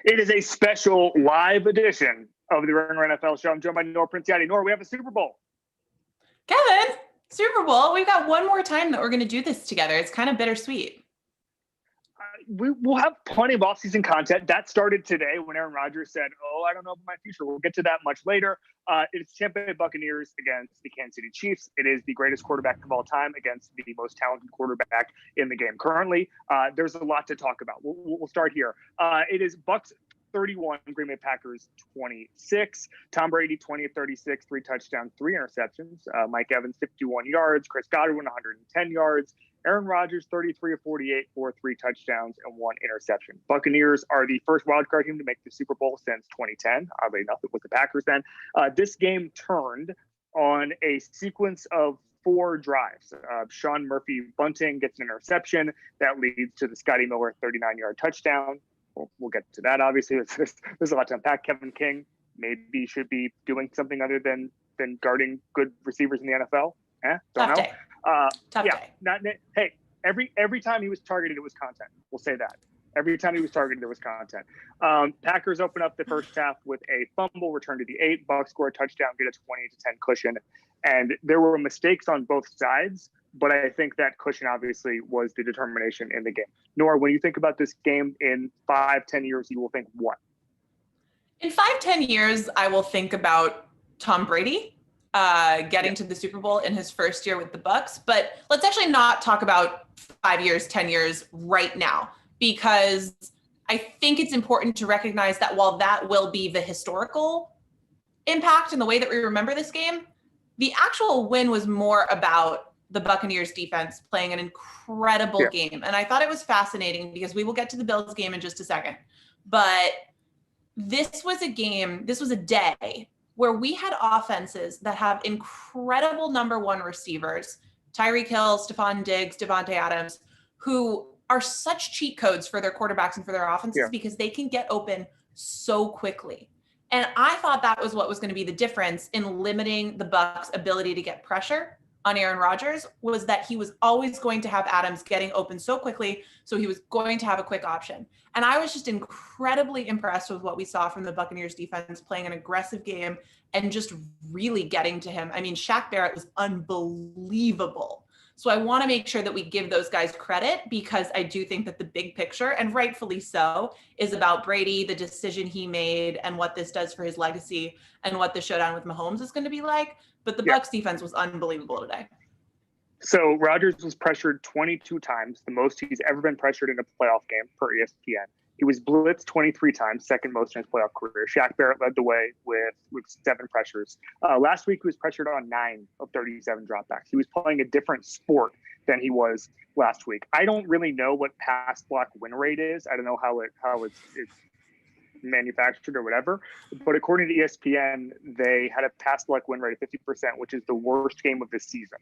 It is a special live edition of the Ringer NFL show. I'm joined by Nora Princiotti. Nora, we have a Super Bowl. Kevin, Super Bowl. We've got one more time that we're going to do this together. It's kind of bittersweet. We'll have plenty of offseason content. That started today when Aaron Rodgers said, I don't know about my future. We'll get to that much later. It's Tampa Bay Buccaneers against the Kansas City Chiefs. It is the greatest quarterback of all time against the most talented quarterback in the game currently. There's a lot to talk about. We'll start here. It is BUCS 31, Green Bay Packers 26. Tom Brady 20 of 36, 3 touchdowns, 3 interceptions. Mike Evans 51 yards. Chris Godwin 110 yards. Aaron Rodgers 33 of 48 for 3 touchdowns and 1 interception. Buccaneers are the first wildcard team to make the Super Bowl since 2010. Oddly enough, it was the Packers then. This game turned on a sequence of 4 drives. Sean Murphy bunting gets an interception that leads to the Scotty Miller 39-yard touchdown. We'll get to that, obviously. There's a lot to unpack. Kevin King maybe should be doing something other than guarding good receivers in the NFL. Don't know. Day. Tough day. Hey, every time he was targeted, it was content. We'll say that. Every time he was targeted, there was content. Packers open up the first half with a fumble, return to the 8. Bucks score a touchdown, get a 20-10 cushion. And there were mistakes on both sides, but I think that cushion obviously was the determination in the game. Nora, when you think about this game in 5-10 years, you will think what? In 5-10 years, I will think about Tom Brady getting to the Super Bowl in his first year with the BUCS. But let's actually not talk about 5 years, 10 years right now, because I think it's important to recognize that while that will be the historical impact in the way that we remember this game, the actual win was more about the Buccaneers defense playing an incredible game. And I thought it was fascinating because we will get to the Bills game in just a second. But this was a day where we had offenses that have incredible number 1 receivers, Tyreek Hill, Stephon Diggs, Devontae Adams, who are such cheat codes for their quarterbacks and for their offenses because they can get open so quickly. And I thought that was what was going to be the difference in limiting the Bucs' ability to get pressure on Aaron Rodgers, was that he was always going to have Adams getting open so quickly, so he was going to have a quick option. And I was just incredibly impressed with what we saw from the Buccaneers defense, playing an aggressive game and just really getting to him. I mean, Shaq Barrett was unbelievable. So I want to make sure that we give those guys credit, because I do think that the big picture, and rightfully so, is about Brady, the decision he made, and what this does for his legacy, and what the showdown with Mahomes is going to be like. But the Bucs defense was unbelievable today. So Rodgers was pressured 22 times, the most he's ever been pressured in a playoff game per ESPN. He was blitzed 23 times, second most in his playoff career. Shaq Barrett led the way with 7 pressures. Last week, he was pressured on 9 of 37 dropbacks. He was playing a different sport than he was last week. I don't really know what pass block win rate is. I don't know how it's manufactured or whatever. But according to ESPN, they had a pass block win rate of 50%, which is the worst game of the season.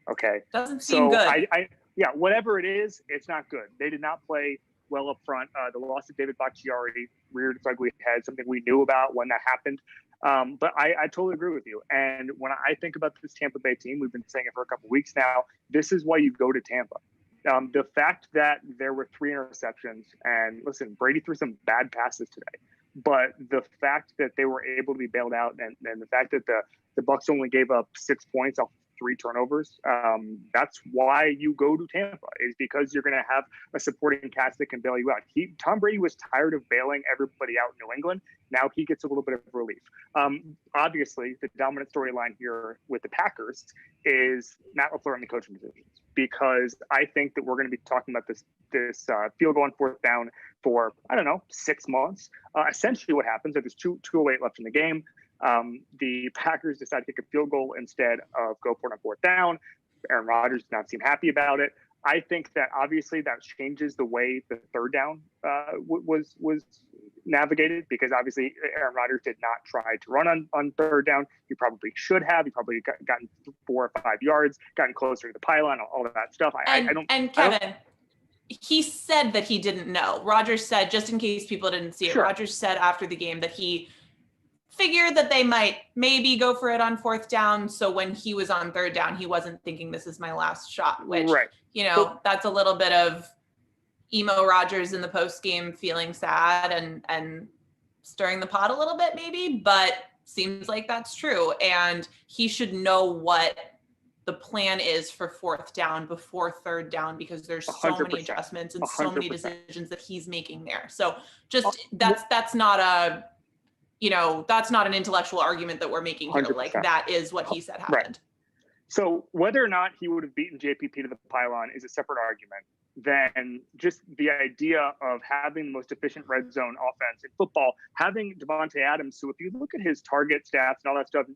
Okay. Doesn't seem good. Whatever it is, it's not good. They did not play well up front. The loss of David Bakhtiari reared its ugly head, something we knew about when that happened. But I totally agree with you. And when I think about this Tampa Bay team, we've been saying it for a couple of weeks now, this is why you go to Tampa. The fact that there were 3 interceptions, and listen, Brady threw some bad passes today, but the fact that they were able to be bailed out, and the fact that the Bucs only gave up 6 points off 3 turnovers. That's why you go to Tampa, is because you're going to have a supporting cast that can bail you out. Tom Brady was tired of bailing everybody out in New England. Now he gets a little bit of relief. Obviously, the dominant storyline here with the Packers is Matt LaFleur in the coaching positions, because I think that we're going to be talking about this field goal on 4th down for, 6 months. Essentially what happens is there's 2:08 left in the game. The Packers decide to kick a field goal instead of go for it on 4th down. Aaron Rodgers did not seem happy about it. I think that obviously that changes the way the 3rd down was navigated, because obviously Aaron Rodgers did not try to run on 3rd down. He probably should have. He probably gotten 4 or 5 yards, gotten closer to the pylon, all of that stuff. Kevin, he said that he didn't know. Rodgers said, just in case people didn't see it, Rodgers said after the game that he figured that they might maybe go for it on 4th down. So when he was on 3rd down, he wasn't thinking this is my last shot, which, that's a little bit of emo Rodgers in the post game feeling sad and stirring the pot a little bit maybe, but seems like that's true. And he should know what the plan is for fourth down before third down, because there's so 100%. many adjustments and so 100%. many decisions that he's making there. So just that's not a, that's not an intellectual argument that we're making here. 100%. Like that is what he said happened. Right. So whether or not he would have beaten JPP to the pylon is a separate argument than just the idea of having the most efficient red zone offense in football, having Devontae Adams, who if you look at his target stats and all that stuff,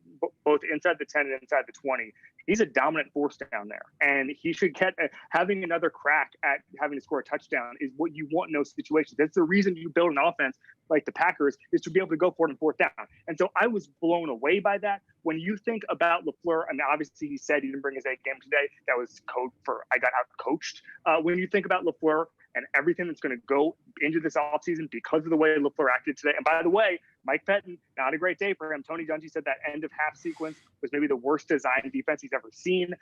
both inside the 10 and inside the 20, he's a dominant force down there. And he should get having another crack at having to score a touchdown is what you want in those situations. That's the reason you build an offense like the Packers, is to be able to go for it on fourth down. And so I was blown away by that. When you think about LaFleur, I mean, obviously he said he didn't bring his A game today. That was code for I got out coached. When you think about LaFleur and everything that's going to go into this offseason because of the way LaFleur acted today. And by the way, Mike Pettin, not a great day for him. Tony Dungy said that end of half sequence was maybe the worst design defense he's ever seen.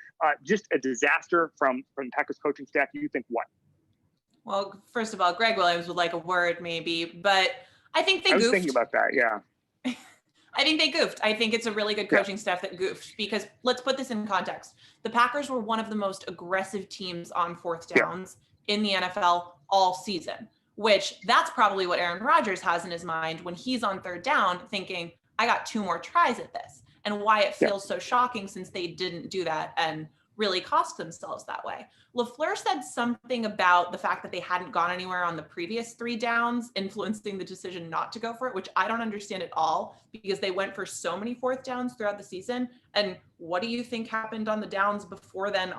Just a disaster from Packers coaching staff. You think what? Well, first of all, Greg Williams would like a word maybe, but I think they goofed. I was thinking about that, yeah. I think they goofed. I think it's a really good coaching staff that goofed, because let's put this in context. The Packers were one of the most aggressive teams on fourth downs in the NFL all season, which that's probably what Aaron Rodgers has in his mind when he's on third down thinking, I got 2 more tries at this, and why it feels so shocking since they didn't do that and really cost themselves that way. LaFleur said something about the fact that they hadn't gone anywhere on the previous 3 downs, influencing the decision not to go for it, which I don't understand at all, because they went for so many fourth downs throughout the season. And what do you think happened on the downs before then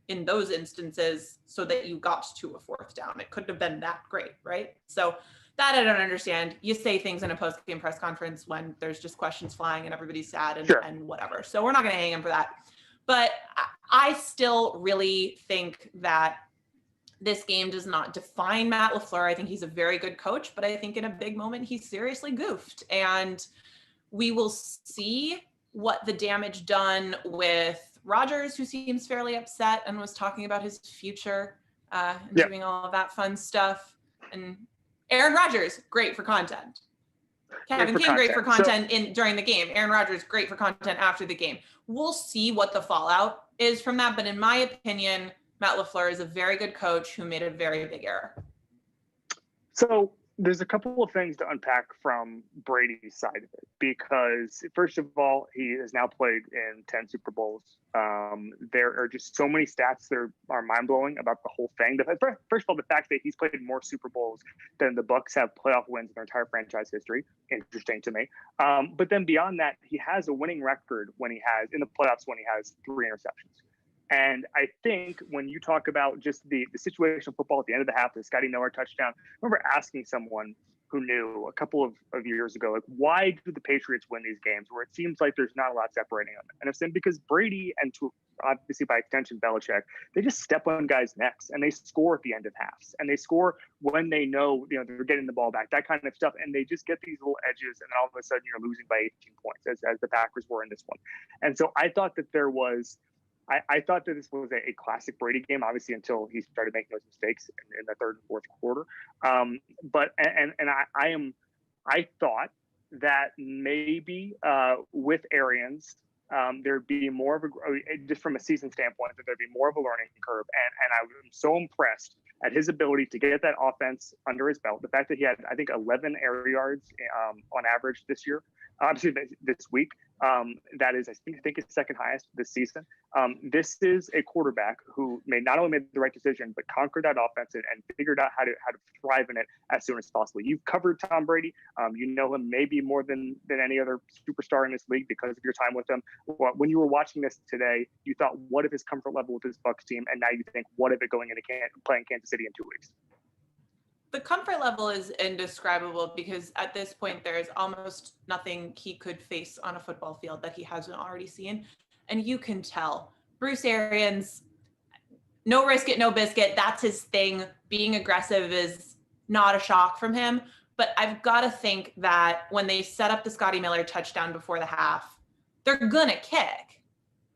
in those instances so that you got to a fourth down? It couldn't have been that great, right? So that I don't understand. You say things in a post-game press conference when there's just questions flying and everybody's sad and whatever. So we're not going to hang him for that. But I still really think that this game does not define Matt LaFleur. I think he's a very good coach, but I think in a big moment, he seriously goofed. And we will see what the damage done with Rodgers, who seems fairly upset and was talking about his future and doing all of that fun stuff. And Aaron Rodgers, great for content. Kevin King, great for content during the game. Aaron Rodgers, great for content after the game. We'll see what the fallout is from that. But in my opinion, Matt LaFleur is a very good coach who made a very big error. So there's a couple of things to unpack from Brady's side of it, because first of all, he has now played in 10 Super Bowls. There are just so many stats that are mind-blowing about the whole thing. First of all, the fact that he's played in more Super Bowls than the BUCS have playoff wins in their entire franchise history, interesting to me. But then beyond that, he has a winning record when he has in the playoffs when he has 3 interceptions. And I think when you talk about just the situational football at the end of the half, the Scotty Nora touchdown, I remember asking someone who knew a couple of years ago, like, why do the Patriots win these games where it seems like there's not a lot separating them? And I've said because Brady and obviously by extension Belichick, they just step on guys' necks and they score at the end of halves, and they score when they know they're getting the ball back, that kind of stuff, and they just get these little edges, and then all of a sudden you're losing by 18 points as the Packers were in this one. And so I thought that there was. I thought that this was a classic Brady game, obviously, until he started making those mistakes in the third and fourth quarter. I thought that maybe with Arians, there'd be more of just from a season standpoint, that there'd be more of a learning curve. And I'm so impressed at his ability to get that offense under his belt. The fact that he had, I think, 11 air yards on average this year, obviously this week. That is, I think, his second highest this season. This is a quarterback who not only made the right decision, but conquered that offense and figured out how to thrive in it as soon as possible. You've covered Tom Brady. You know him maybe more than any other superstar in this league because of your time with him. When you were watching this today, you thought, what if his comfort level with this BUCS team? And now you think, what if it going into playing Kansas City in 2 weeks? The comfort level is indescribable, because at this point there is almost nothing he could face on a football field that he hasn't already seen. And you can tell Bruce Arians, no risk it, no biscuit. That's his thing. Being aggressive is not a shock from him. But I've got to think that when they set up the Scotty Miller touchdown before the half, they're going to kick.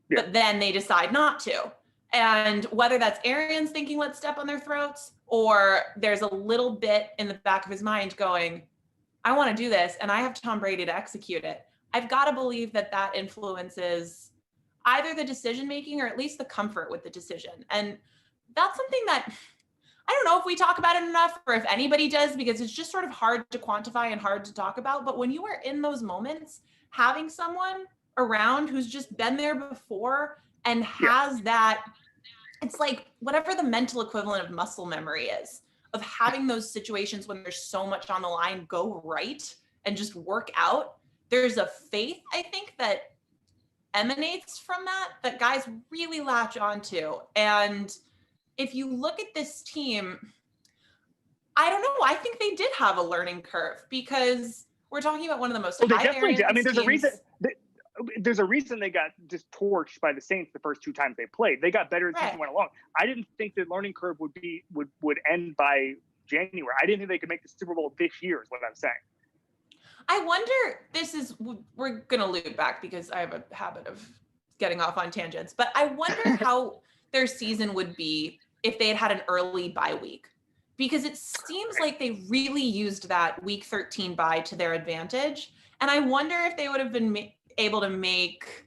But then they decide not to. And whether that's Arians thinking, let's step on their throats, or there's a little bit in the back of his mind going, I want to do this, and I have Tom Brady to execute it. I've got to believe that that influences either the decision-making or at least the comfort with the decision. And that's something that I don't know if we talk about it enough or if anybody does, because it's just sort of hard to quantify and hard to talk about. But when you are in those moments, having someone around who's just been there before and has that, it's like whatever the mental equivalent of muscle memory is, of having those situations when there's so much on the line go right and just work out. There's a faith, I think, that emanates from that guys really latch onto. And if you look at this team, I don't know, I think they did have a learning curve, because we're talking about one of the most high variance teams. I mean, there's a reason they got just torched by the Saints the first 2 times they played. They got better as the season went along. I didn't think the learning curve would end by January. I didn't think they could make the Super Bowl this year is what I'm saying. I wonder, we're going to loop back because I have a habit of getting off on tangents, but I wonder how their season would be if they had an early bye week, because it seems like they really used that week 13 bye to their advantage. And I wonder if they would have been able to make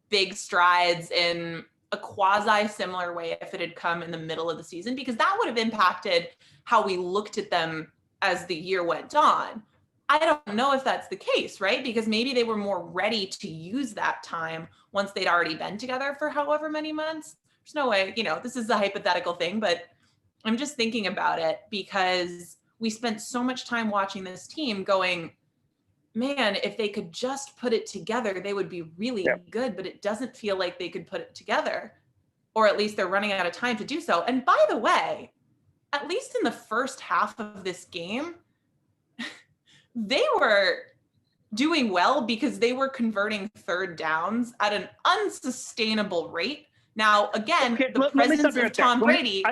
big strides in a quasi similar way if it had come in the middle of the season, because that would have impacted how we looked at them as the year went on. I don't know if that's the case, right? Because maybe they were more ready to use that time once they'd already been together for however many months. There's no way, this is a hypothetical thing, but I'm just thinking about it because we spent so much time watching this team going, man, if they could just put it together, they would be really good, but it doesn't feel like they could put it together, or at least they're running out of time to do so. And by the way, at least in the first half of this game, they were doing well because they were converting third downs at an unsustainable rate. Now, again, the presence of Tom Brady.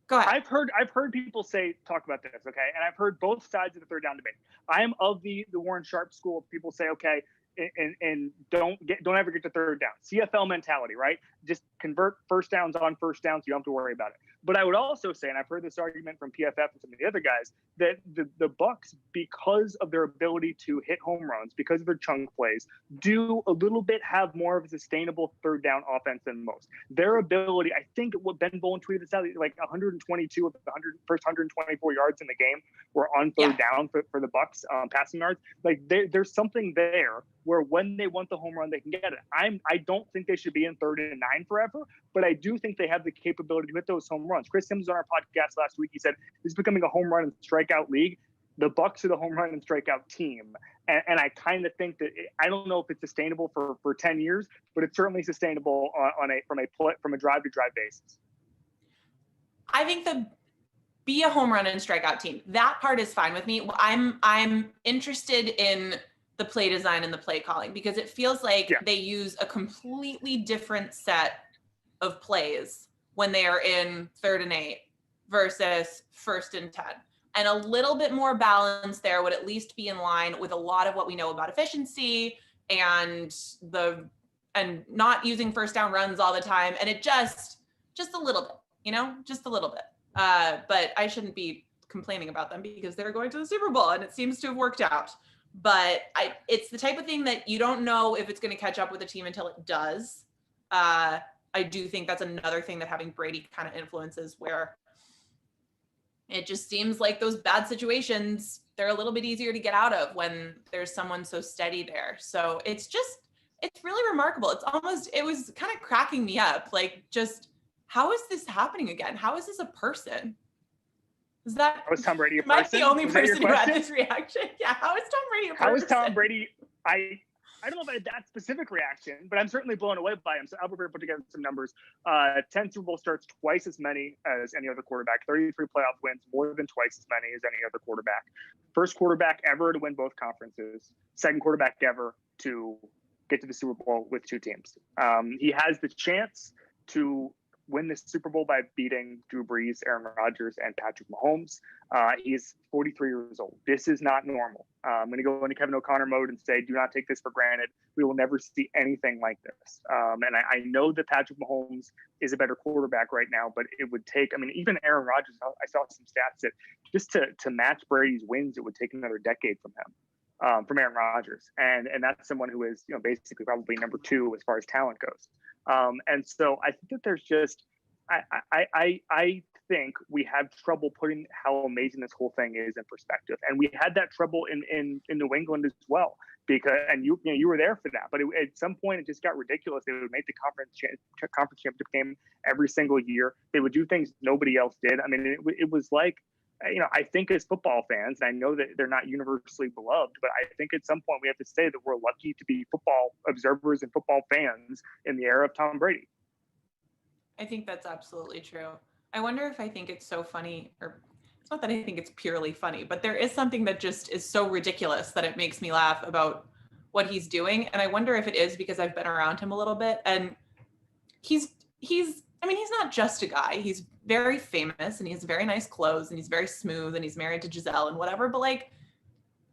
Go ahead. I've heard people talk about this, okay? And I've heard both sides of the third down debate. I am of the Warren Sharp school of people say, okay, and don't ever get to third down. CFL mentality, right? Just convert first downs on first downs. You don't have to worry about it. But I would also say, and I've heard this argument from PFF and some of the other guys, that the BUCS, because of their ability to hit home runs, because of their chunk plays, do a little bit have more of a sustainable third down offense than most. Their ability, I think what Ben Bowen tweeted this out, like 122 of the first 124 yards in the game were on third down for the BUCS passing yards. Like there's something there where when they want the home run, they can get it. I don't think they should be in 3rd and 9 forever, but I do think they have the capability to hit those home runs. Chris Sims on our podcast last week, he said this is becoming a home run and strikeout league. The BUCS are the home run and strikeout team, and I kind of think that I don't know if it's sustainable for 10 years, but it's certainly sustainable from a drive to drive basis. I think be a home run and strikeout team. That part is fine with me. I'm interested in the play design and the play calling, because it feels like they use a completely different set of plays when they are in 3rd and 8 versus 1st and 10. And a little bit more balance there would at least be in line with a lot of what we know about efficiency and not using first down runs all the time. And it just a little bit, just a little bit. But I shouldn't be complaining about them because they're going to the Super Bowl and it seems to have worked out. But it's the type of thing that you don't know if it's going to catch up with a team until it does. I do think that's another thing that having Brady kind of influences, where it just seems like those bad situations, they're a little bit easier to get out of when there's someone so steady there. So it's really remarkable. It was kind of cracking me up. Like, just how is this happening again? How is this a person? Was Tom Brady a person? Am I the only person who had this reaction? Yeah, how is Tom Brady a person? How is Tom Brady? I don't know if I had that specific reaction, but I'm certainly blown away by him. So Albert put together some numbers. 10 Super Bowl starts, twice as many as any other quarterback. 33 playoff wins, more than twice as many as any other quarterback. First quarterback ever to win both conferences. Second quarterback ever to get to the Super Bowl with 2 teams. He has the chance to win the Super Bowl by beating Drew Brees, Aaron Rodgers, and Patrick Mahomes. He's 43 years old. This is not normal. I'm going to go into Kevin O'Connor mode and say, do not take this for granted. We will never see anything like this. And I know that Patrick Mahomes is a better quarterback right now, but it would take, I mean, even Aaron Rodgers, I saw some stats that just to match Brady's wins, it would take another decade from him. From Aaron Rodgers, and that's someone who is, you know, basically probably number 2 as far as talent goes. And so I think that there's just I think we have trouble putting how amazing this whole thing is in perspective, and we had that trouble in New England as well, because you were there for that. But at some point it just got ridiculous. They would make the conference championship game every single year. They would do things nobody else did. I mean, it was like, you know, I think as football fans, and I know that they're not universally beloved, but I think at some point we have to say that we're lucky to be football observers and football fans in the era of Tom Brady. I think that's absolutely true. I wonder if I think it's so funny, or it's not that I think it's purely funny, but there is something that just is so ridiculous that it makes me laugh about what he's doing. And I wonder if it is because I've been around him a little bit, and he's not just a guy. He's very famous and he has very nice clothes and he's very smooth and he's married to Giselle and whatever. But like,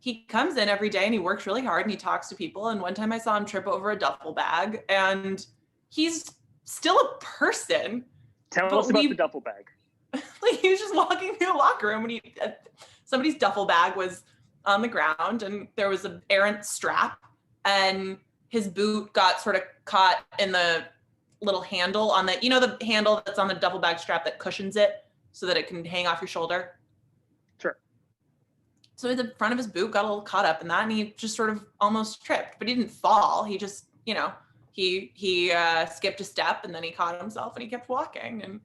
he comes in every day and he works really hard and he talks to people. And one time I saw him trip over a duffel bag, and he's still a person. Tell us about the duffel bag. Like, he was just walking through the locker room when somebody's duffel bag was on the ground and there was an errant strap, and his boot got sort of caught in the little handle on the, you know, the handle that's on the duffel bag strap that cushions it so that it can hang off your shoulder. Sure. So the front of his boot got a little caught up in that, and he just sort of almost tripped, but he didn't fall. He just, you know, he skipped a step and then he caught himself and he kept walking. And,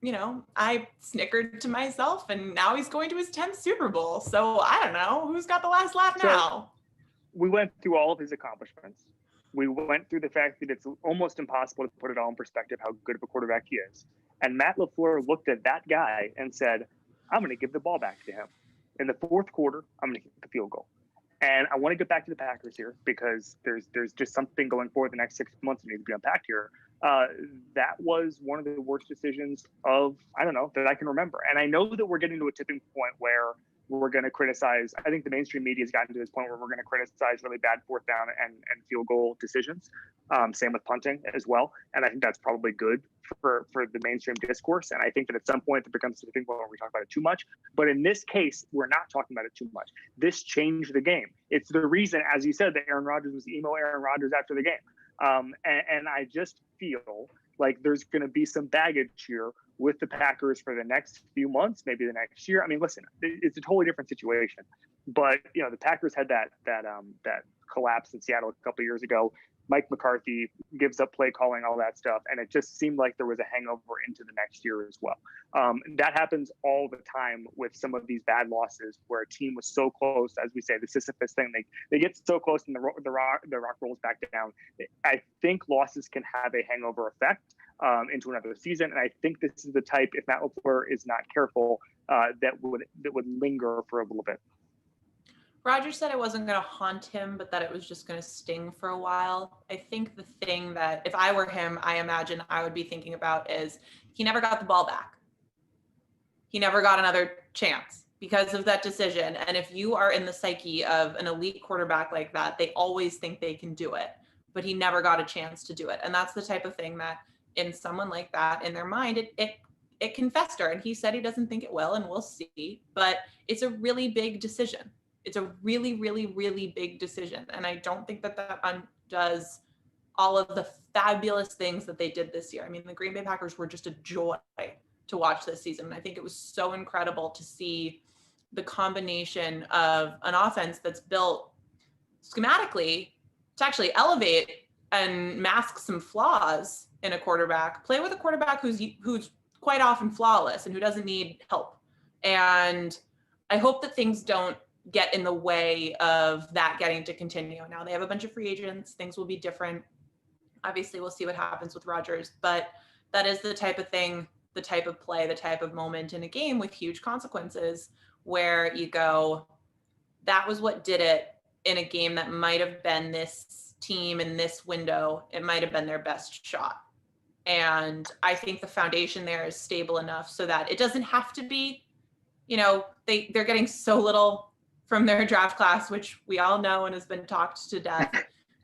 you know, I snickered to myself, and now he's going to his 10th Super Bowl. So I don't know who's got the last laugh now. We went through all of his accomplishments. We went through the fact that it's almost impossible to put it all in perspective how good of a quarterback he is. And Matt LaFleur looked at that guy and said, I'm going to give the ball back to him. In the fourth quarter, I'm going to kick the field goal. And I want to get back to the Packers here, because there's just something going forward the next 6 months that needs to be unpacked here. That was one of the worst decisions that I can remember. And I know that we're getting to a tipping point where we're going to criticize. I think the mainstream media has gotten to this point where we're going to criticize really bad fourth down and field goal decisions. Same with punting as well. And I think that's probably good for the mainstream discourse. And I think that at some point it becomes a tipping point where we talk about it too much. But in this case, we're not talking about it too much. This changed the game. It's the reason, as you said, that Aaron Rodgers was emo Aaron Rodgers after the game. And I just feel like there's going to be some baggage here with the Packers for the next few months, maybe the next year. I mean, listen, it's a totally different situation, but you know, the Packers had that collapse in Seattle a couple of years ago. Mike McCarthy gives up play calling, all that stuff. And it just seemed like there was a hangover into the next year as well. That happens all the time with some of these bad losses where a team was so close, as we say, the Sisyphus thing, they get so close and the rock rolls back down. I think losses can have a hangover effect into another season. And I think this is the type, if Matt LaFleur is not careful, that would linger for a little bit. Rodgers said it wasn't going to haunt him, but that it was just going to sting for a while. I think the thing that, if I were him, I imagine I would be thinking about is he never got the ball back. He never got another chance because of that decision. And if you are in the psyche of an elite quarterback like that, they always think they can do it, but he never got a chance to do it. And that's the type of thing that in someone like that, in their mind, it can fester. And he said he doesn't think it will, and we'll see, but it's a really big decision. It's a really, really, really big decision. And I don't think that undoes all of the fabulous things that they did this year. I mean, the Green Bay Packers were just a joy to watch this season. And I think it was so incredible to see the combination of an offense that's built schematically to actually elevate and mask some flaws in a quarterback, play with a quarterback who's quite often flawless and who doesn't need help. And I hope that things don't get in the way of that getting to continue. Now they have a bunch of free agents. Things will be different. Obviously, we'll see what happens with Rodgers, but that is the type of thing, the type of play, the type of moment in a game with huge consequences where you go, that was what did it in a game that might have been this team in this window. It might have been their best shot. And I think the foundation there is stable enough so that it doesn't have to be, you know, they're getting so little from their draft class, which we all know and has been talked to death.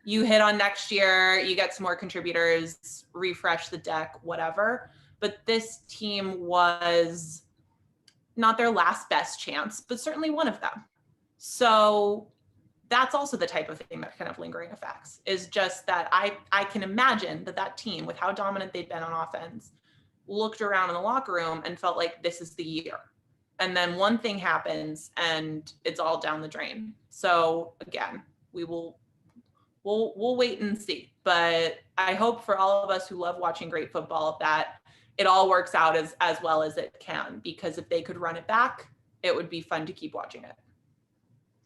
You hit on next year, you get some more contributors, refresh the deck, whatever. But this team was not their last best chance, but certainly one of them. So that's also the type of thing that kind of lingering effects is just that I can imagine that team, with how dominant they'd been on offense, looked around in the locker room and felt like this is the year. And then one thing happens and it's all down the drain. So again, we'll wait and see. But I hope for all of us who love watching great football that it all works out as well as it can, because if they could run it back, it would be fun to keep watching it.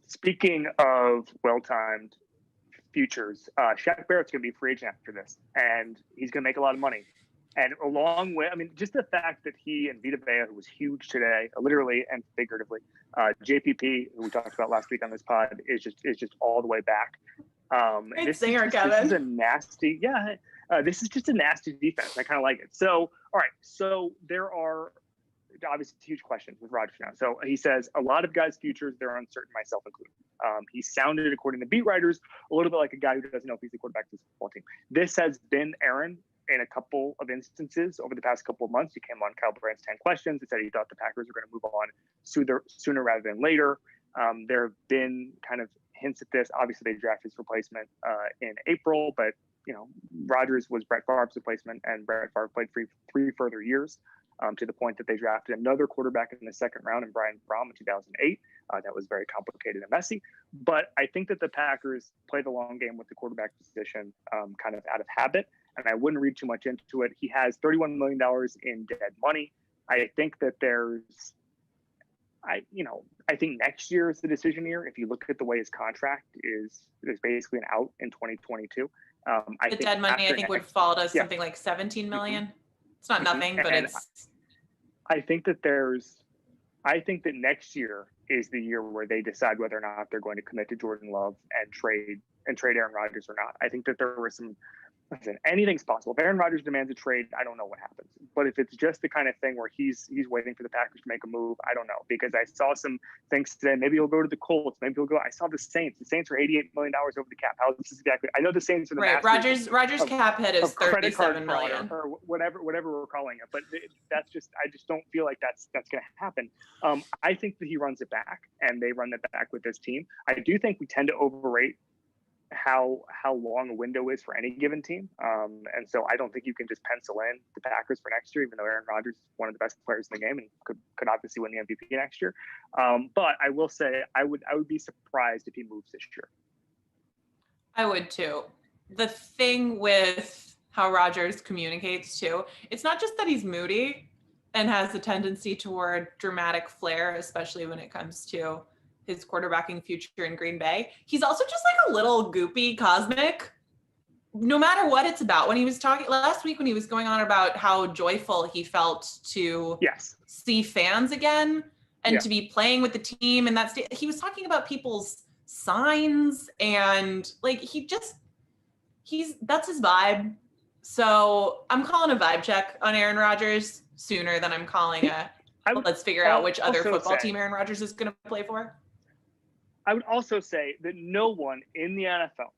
Speaking of well-timed futures, Shaq Barrett's going to be free agent after this, and he's going to make a lot of money. And along with, I mean, just the fact that he and Vita Vea, who was huge today, literally and figuratively, JPP, who we talked about last week on this pod, is just all the way back. Great singer, Kevin. This is a nasty, this is just a nasty defense. I kind of like it. So, all right, so there are obviously huge questions with Rodgers now. So he says a lot of guys' futures, they're uncertain, myself included. He sounded, according to beat writers, a little bit like a guy who doesn't know if he's the quarterback to his football team. This has been Aaron in a couple of instances over the past couple of months. He came on Kyle Brandt's 10 Questions and said he thought the Packers were going to move on sooner rather than later. There have been kind of hints at this. Obviously, they drafted his replacement in April, but you know, Rodgers was Brett Favre's replacement, and Brett Favre played three further years, to the point that they drafted another quarterback in the second round in Brian Fromm in 2008. That was very complicated and messy. But I think that the Packers play the long game with the quarterback position kind of out of habit, and I wouldn't read too much into it. He has $31 million in dead money. I think that I think next year is the decision year. If you look at the way his contract is basically an out in 2022. The dead money, I think, would fall to something like 17 million. Mm-hmm. It's not nothing, but it's. I think that next year is the year where they decide whether or not they're going to commit to Jordan Love and trade Aaron Rodgers or not. I think that there were some. Listen, anything's possible. If Aaron Rodgers demands a trade, I don't know what happens. But if it's just the kind of thing where he's waiting for the Packers to make a move, I don't know. Because I saw some things today. Maybe he'll go to the Colts. Maybe he'll go. I saw the Saints. The Saints are $88 million over the cap. How this is exactly? I know the Saints are the right. Rodgers cap hit is $37 million or whatever we're calling it. But that's just. I just don't feel like that's going to happen. I think that he runs it back, and they run it back with this team. I do think we tend to overrate how long a window is for any given team. And so I don't think you can just pencil in the Packers for next year, even though Aaron Rodgers is one of the best players in the game and could obviously win the MVP next year. But I will say I would be surprised if he moves this year. I would too. The thing with how Rodgers communicates too, it's not just that he's moody and has a tendency toward dramatic flair, especially when it comes to his quarterbacking future in Green Bay. He's also just like a little goopy cosmic, no matter what it's about. When he was talking last week, when he was going on about how joyful he felt to see fans again and to be playing with the team. And he was talking about people's signs and like, that's his vibe. So I'm calling a vibe check on Aaron Rodgers sooner than I'm calling let's figure out which other football team Aaron Rodgers is going to play for. I would also say that no one in the NFL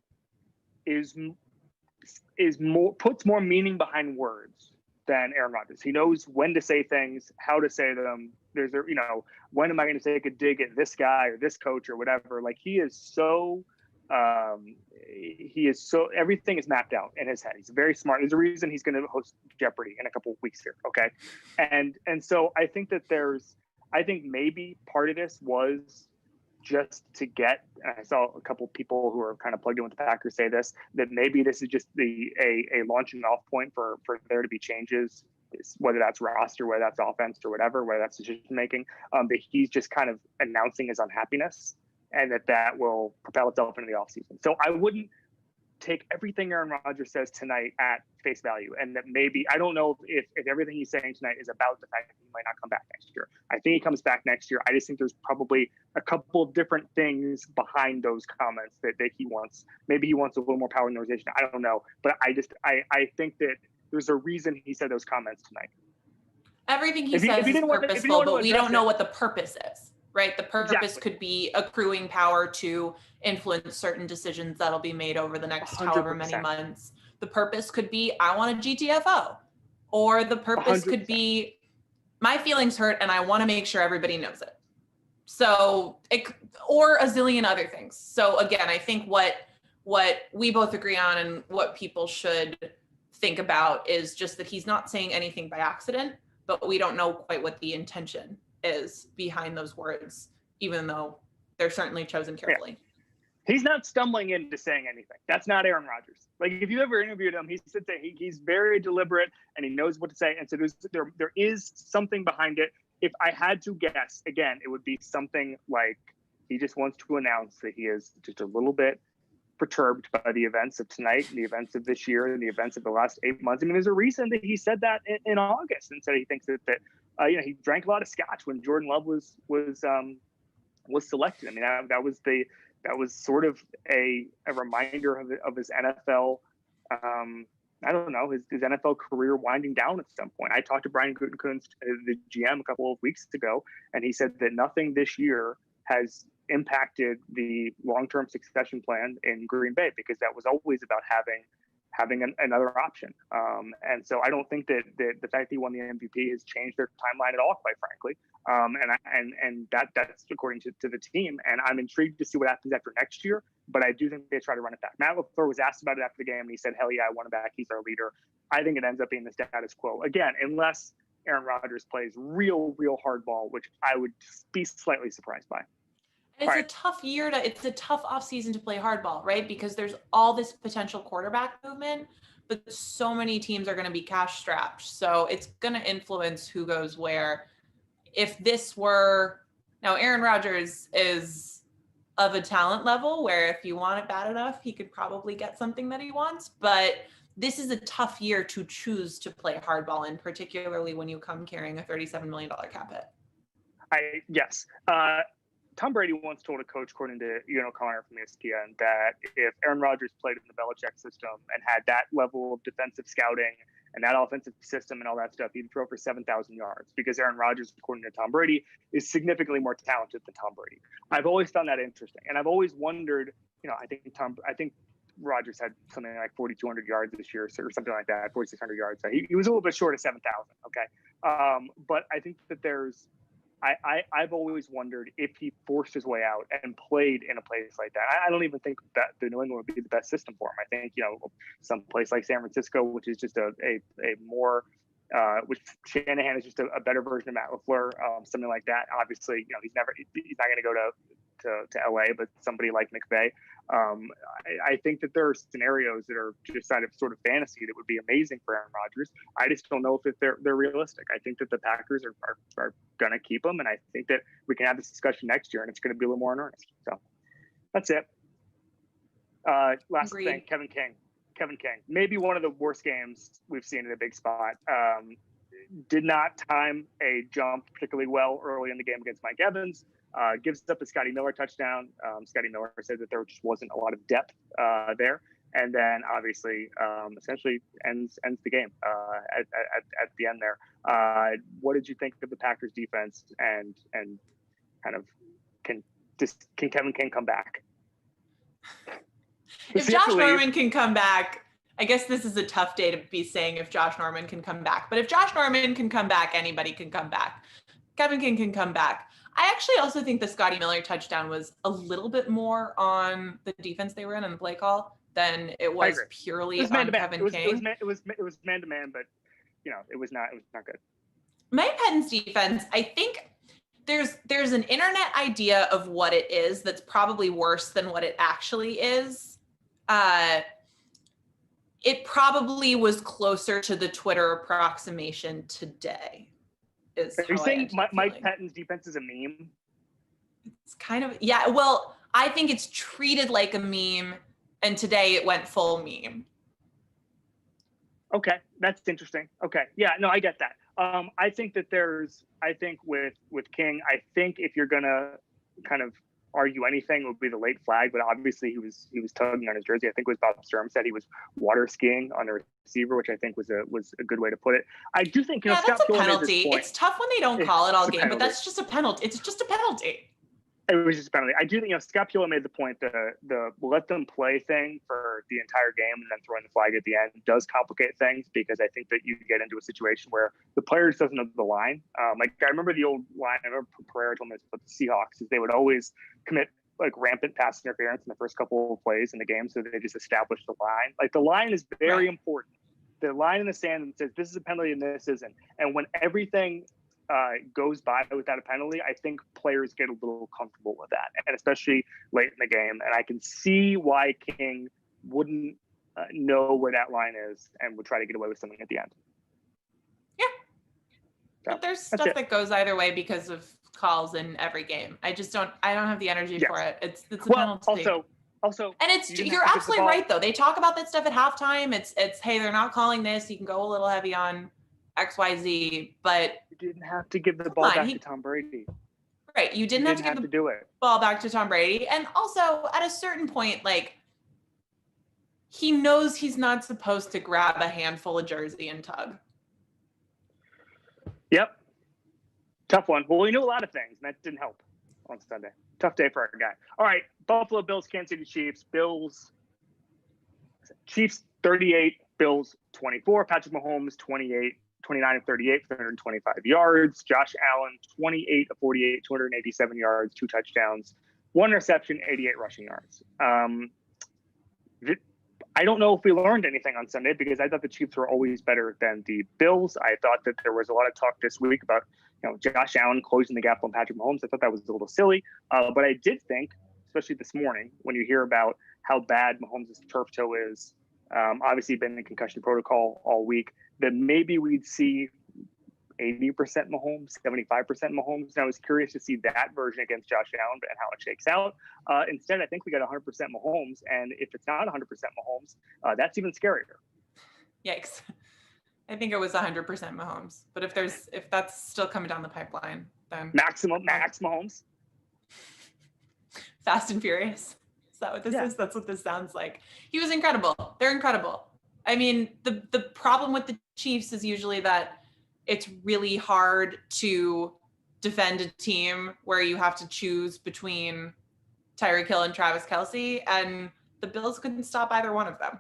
puts more meaning behind words than Aaron Rodgers. He knows when to say things, how to say them. When am I going to take a dig at this guy or this coach or whatever? Like he is so everything is mapped out in his head. He's very smart. There's a reason he's going to host Jeopardy in a couple of weeks here. Okay. And so I think that maybe part of this was just to get, and I saw a couple of people who are kind of plugged in with the Packers say this, that maybe this is just a launching off point for there to be changes, whether that's roster, whether that's offense or whatever, whether that's decision making, that he's just kind of announcing his unhappiness and that will propel itself into the offseason. So I wouldn't take everything Aaron Rodgers says tonight at face value, and that maybe, I don't know if everything he's saying tonight is about the fact that he might not come back next year. I think he comes back next year. I just think there's probably a couple of different things behind those comments that he wants. Maybe he wants a little more power in the organization. I don't know. But I think that there's a reason he said those comments tonight. Everything he says is purposeful, but we don't know what the purpose is, right? The purpose could be accruing power to influence certain decisions that'll be made over the next 100%. however many months. The purpose could be, I want a GTFO. Or the purpose 100%. could be, my feelings hurt and I want to make sure everybody knows it. So, or a zillion other things. So again, I think what we both agree on and what people should think about is just that he's not saying anything by accident, but we don't know quite what the intention is behind those words, even though they're certainly chosen carefully. Yeah. He's not stumbling into saying anything. That's not Aaron Rodgers. Like, if you ever interviewed him, he said that he's very deliberate and he knows what to say. And so there is something behind it. If I had to guess, again, it would be something like he just wants to announce that he is just a little bit perturbed by the events of tonight, the events of this year, and the events of the last 8 months. I mean, there's a reason that he said that in August and said he thinks that he drank a lot of scotch when Jordan Love was selected. I mean, that was sort of a reminder of his NFL. I don't know, his NFL career winding down at some point. I talked to Brian Gutekunst, the GM, a couple of weeks ago, and he said that nothing this year has impacted the long-term succession plan in Green Bay, because that was always about having another option. And so I don't think that the fact that he won the MVP has changed their timeline at all, quite frankly. And that's according to the team. And I'm intrigued to see what happens after next year, but I do think they try to run it back. Matt LaFleur was asked about it after the game, and he said, hell yeah, I want him back. He's our leader. I think it ends up being the status quo. Again, unless Aaron Rodgers plays real hardball, which I would be slightly surprised by. And it's a tough year it's a tough offseason to play hardball, right? Because there's all this potential quarterback movement, but so many teams are going to be cash strapped. So it's going to influence who goes where. If this were, now Aaron Rodgers is of a talent level where if you want it bad enough, he could probably get something that he wants. But this is a tough year to choose to play hardball in, particularly when you come carrying a $37 million cap hit. Yes. Tom Brady once told a coach, according to Ian O'Connor from ESPN, that if Aaron Rodgers played in the Belichick system and had that level of defensive scouting and that offensive system and all that stuff, he'd throw for 7,000 yards, because Aaron Rodgers, according to Tom Brady, is significantly more talented than Tom Brady. I've always found that interesting. And I've always wondered, I think Rodgers had something like 4,200 yards this year or something like that, 4,600 yards. So he was a little bit short of 7,000. Okay. But I think that I've always wondered if he forced his way out and played in a place like that. I don't even think that the New England would be the best system for him. I think, some place like San Francisco, which is just a more, which Shanahan is just a better version of Matt LaFleur, something like that. Obviously, he's not going to go to LA, but somebody like McVay. I think that there are scenarios that are just sort of fantasy that would be amazing for Aaron Rodgers. I just don't know if they're realistic. I think that the Packers are going to keep him, and I think that we can have this discussion next year, and it's going to be a little more in earnest. So that's it. Last Agreed. thing, Kevin King, maybe one of the worst games we've seen in a big spot. Did not time a jump particularly well early in the game against Mike Evans. Gives up a Scotty Miller touchdown. Scotty Miller said that there just wasn't a lot of depth there, and then obviously essentially ends the game at the end there. What did you think of the Packers defense, and kind of can Kevin King come back? If Josh Norman can come back, I guess this is a tough day to be saying if Josh Norman can come back. But if Josh Norman can come back, anybody can come back. Kevin King can come back. I actually also think the Scotty Miller touchdown was a little bit more on the defense they were in and the play call than it was purely on Kevin King. It was man to man, but it was not good. Mike Pettine's defense, I think there's an internet idea of what it is that's probably worse than what it actually is. It probably was closer to the Twitter approximation today. Are you saying Mike Pettine's defense is a meme? It's kind of, yeah. Well, I think it's treated like a meme, and today it went full meme. Okay, that's interesting. Okay, yeah, no, I get that. I think that with King, I think if you're gonna kind of argue anything, it would be the late flag. But obviously, he was tugging on his jersey. I think it was Bob Sturm said he was water skiing on the receiver, which I think was a good way to put it. I do think that's Scott a penalty. It's tough when they don't call it all game, but that's just a penalty. It's just a penalty. It was just a penalty. I do think Scott Pula made the point the let them play thing for the entire game and then throwing the flag at the end does complicate things, because I think that you get into a situation where the player just doesn't know the line. Like I remember the old line. I remember Pereira told me this about the Seahawks is they would always commit like rampant pass interference in the first couple of plays in the game, so they just establish the line. Like the line is very important. The line in the sand that says this is a penalty and this isn't. And when everything goes by without a penalty, I think players get a little comfortable with that, and especially late in the game. And I can see why King wouldn't know where that line is and would try to get away with something at the end. Yeah, so, but there's stuff that goes either way because of calls in every game. I don't have the energy for it. It's a penalty. Also, and you're absolutely right though. They talk about that stuff at halftime. It's hey, they're not calling this. You can go a little heavy on XYZ, but you didn't have to give the ball back to Tom Brady. Right. You didn't have to give the ball back to Tom Brady. And also at a certain point, like he knows he's not supposed to grab a handful of jersey and tug. Yep. Tough one. Well, we knew a lot of things, and that didn't help on Sunday. Tough day for our guy. All right. Buffalo Bills, Kansas City Chiefs. Chiefs 38, Bills 24. Patrick Mahomes 29 of 38 for 125 yards. Josh Allen, 28 of 48, 287 yards, 2 touchdowns, 1 interception, 88 rushing yards. I don't know if we learned anything on Sunday, because I thought the Chiefs were always better than the Bills. I thought that there was a lot of talk this week about Josh Allen closing the gap on Patrick Mahomes. I thought that was a little silly. But I did think, especially this morning, when you hear about how bad Mahomes' turf toe is, obviously been in concussion protocol all week, that maybe we'd see 80% Mahomes, 75% Mahomes. And I was curious to see that version against Josh Allen and how it shakes out. Instead, I think we got 100% Mahomes. And if it's not 100% Mahomes, that's even scarier. Yikes. I think it was 100% Mahomes. But if that's still coming down the pipeline, then Max Mahomes. Fast and Furious. Is that what this is? That's what this sounds like. He was incredible. They're incredible. I mean, the problem with the Chiefs is usually that it's really hard to defend a team where you have to choose between Tyreek Hill and Travis Kelce, and the Bills couldn't stop either one of them.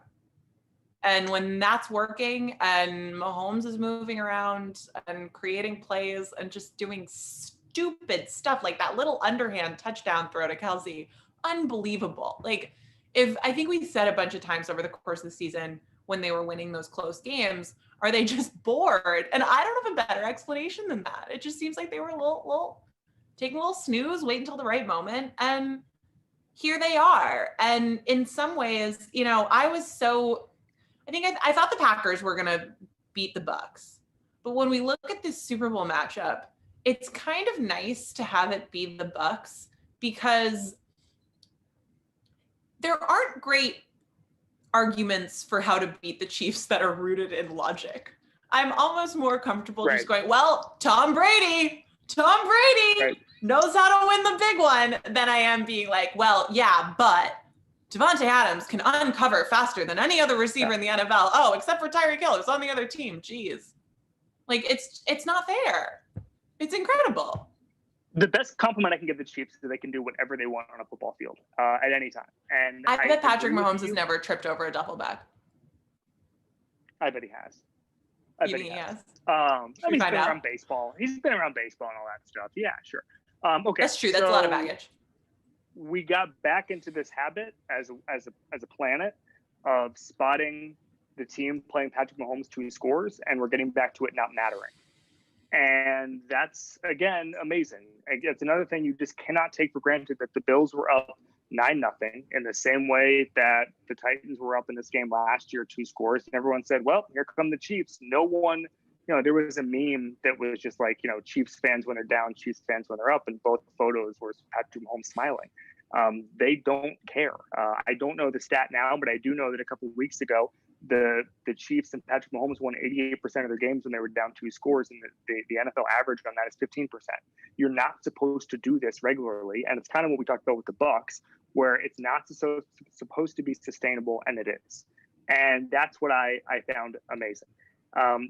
And when that's working and Mahomes is moving around and creating plays and just doing stupid stuff like that little underhand touchdown throw to Kelce, unbelievable. Like, I think we said a bunch of times over the course of the season when they were winning those close games, are they just bored? And I don't have a better explanation than that. It just seems like they were a little taking a little snooze, wait until the right moment. And here they are. And in some ways, I thought the Packers were going to beat the BUCS. But when we look at this Super Bowl matchup, it's kind of nice to have it be the BUCS, because there aren't great arguments for how to beat the Chiefs that are rooted in logic. I'm almost more comfortable just going, well, Tom Brady knows how to win the big one, than I am being like, well, yeah, but Devontae Adams can uncover faster than any other receiver in the NFL. Oh, except for Tyreek Hill, who's on the other team. Jeez. Like, it's not fair. It's incredible. The best compliment I can give the Chiefs is they can do whatever they want on a football field at any time. And I bet Patrick Mahomes has never tripped over a duffel bag. I bet he has. I bet he has. He's been around baseball. He's been around baseball and all that stuff. Yeah, sure. Okay, that's true. That's a lot of baggage. We got back into this habit as a planet of spotting the team playing Patrick Mahomes to his scores, and we're getting back to it not mattering. And that's, again, amazing. It's another thing you just cannot take for granted, that the Bills were up 9-0 in the same way that the Titans were up in this game last year, 2 scores. And everyone said, well, here come the Chiefs. No one, there was a meme that was just like, Chiefs fans when they're down, Chiefs fans when they're up. And both photos were Patrick Mahomes smiling. They don't care. I don't know the stat now, but I do know that a couple of weeks ago, the Chiefs and Patrick Mahomes won 88% of their games when they were down 2 scores, and the NFL average on that is 15%. You're not supposed to do this regularly. And it's kind of what we talked about with the BUCS, where it's not supposed to be sustainable, and it is. And that's what I found amazing.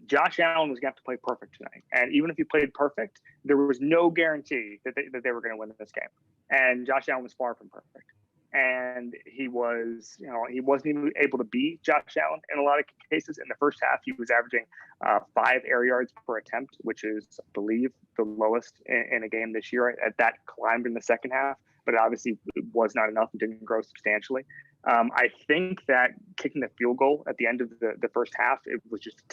Josh Allen was going to have to play perfect tonight. And even if he played perfect, there was no guarantee that they were going to win this game. And Josh Allen was far from perfect. And he was, he wasn't even able to beat Josh Allen in a lot of cases. In the first half, he was averaging 5 air yards per attempt, which is, I believe, the lowest in a game this year. At that climbed in the second half, but it obviously was not enough and didn't grow substantially. I think that kicking the field goal at the end of the first half, it was just a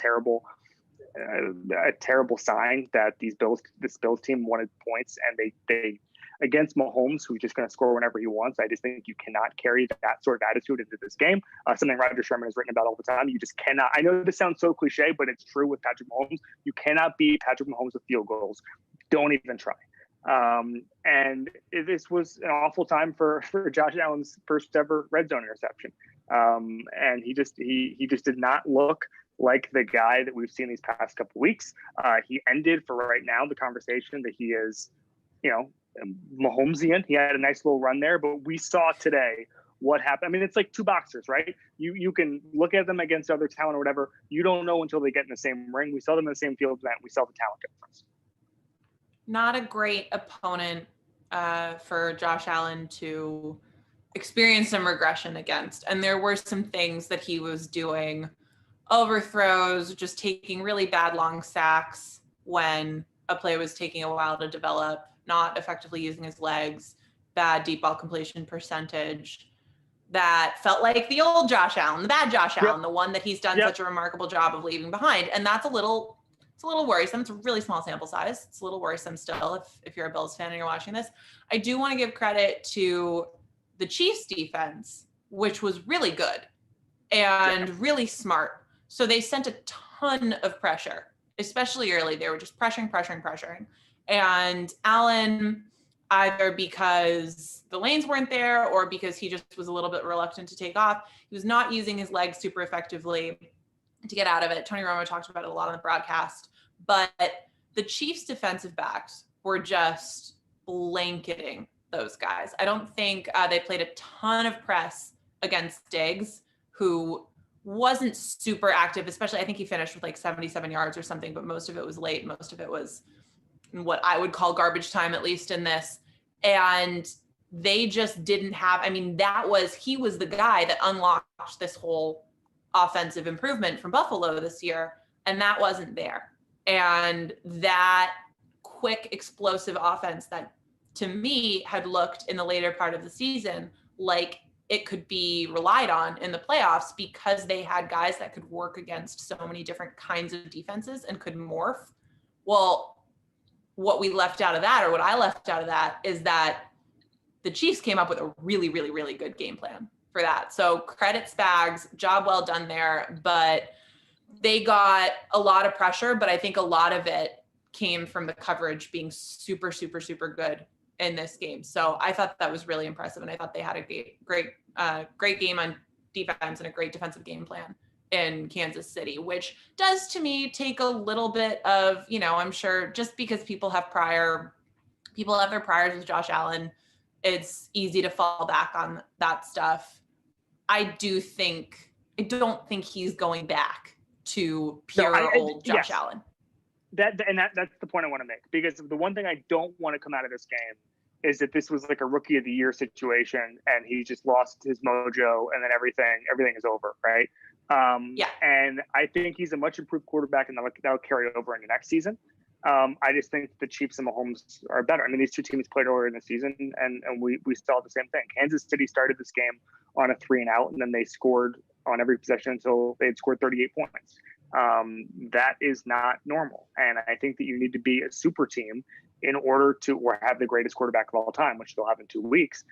terrible sign that this Bills team wanted points, and they against Mahomes, who's just going to score whenever he wants. I just think you cannot carry that sort of attitude into this game. Something Roger Sherman has written about all the time. You just cannot. I know this sounds so cliche, but it's true with Patrick Mahomes. You cannot beat Patrick Mahomes with field goals. Don't even try. And this was an awful time for Josh Allen's first ever red zone interception. And he just did not look like the guy that we've seen these past couple weeks. He ended, for right now, the conversation that he is, Mahomesian. He had a nice little run there, but we saw today what happened. I mean, it's like two boxers, right? You can look at them against other talent or whatever. You don't know until they get in the same ring. We saw them in the same field event. We saw the talent difference. Not a great opponent for Josh Allen to experience some regression against. And there were some things that he was doing, overthrows, just taking really bad long sacks when a play was taking a while to develop, not effectively using his legs, bad deep ball completion percentage. That felt like the old Josh Allen, the bad Josh Allen, the one that he's done such a remarkable job of leaving behind. And that's it's a little worrisome. It's a really small sample size. It's a little worrisome still if you're a Bills fan and you're watching this. I do want to give credit to the Chiefs defense, which was really good and really smart. So they sent a ton of pressure, especially early. They were just pressuring. And Allen, either because the lanes weren't there or because he just was a little bit reluctant to take off, he was not using his legs super effectively to get out of it. Tony Romo talked about it a lot on the broadcast, but the Chiefs defensive backs were just blanketing those guys. I don't think they played a ton of press against Diggs, who wasn't super active, especially I think he finished with like 77 yards or something, but most of it was late. Most of it was what I would call garbage time, at least in this. And they just didn't have, he was the guy that unlocked this whole offensive improvement from Buffalo this year, and that wasn't there. And that quick, explosive offense that, to me, had looked in the later part of the season like it could be relied on in the playoffs because they had guys that could work against so many different kinds of defenses and could morph. Well, what we left out of that, or what I left out of that, is that the Chiefs came up with a really, really, really good game plan for that. So credit Spags, job well done there, but they got a lot of pressure, but I think a lot of it came from the coverage being super, super, super good in this game. So I thought that was really impressive. And I thought they had a great game on defense and a great defensive game plan in Kansas City, which does to me take a little bit of, I'm sure just because people have their priors with Josh Allen, it's easy to fall back on that stuff. I don't think he's going back to pure old Josh Allen. That's the point I want to make, because the one thing I don't want to come out of this game is that this was like a rookie of the year situation and he just lost his mojo and then everything is over, right? And I think he's a much improved quarterback, and that'll carry over into next season. I just think the Chiefs and Mahomes are better. I mean, these two teams played earlier in the season, and we saw the same thing. Kansas City started this game on a 3-and-out, and then they scored on every possession until they had scored 38 points. That is not normal. And I think that you need to be a super team in order to, or have the greatest quarterback of all time, which they'll have in 2 weeks,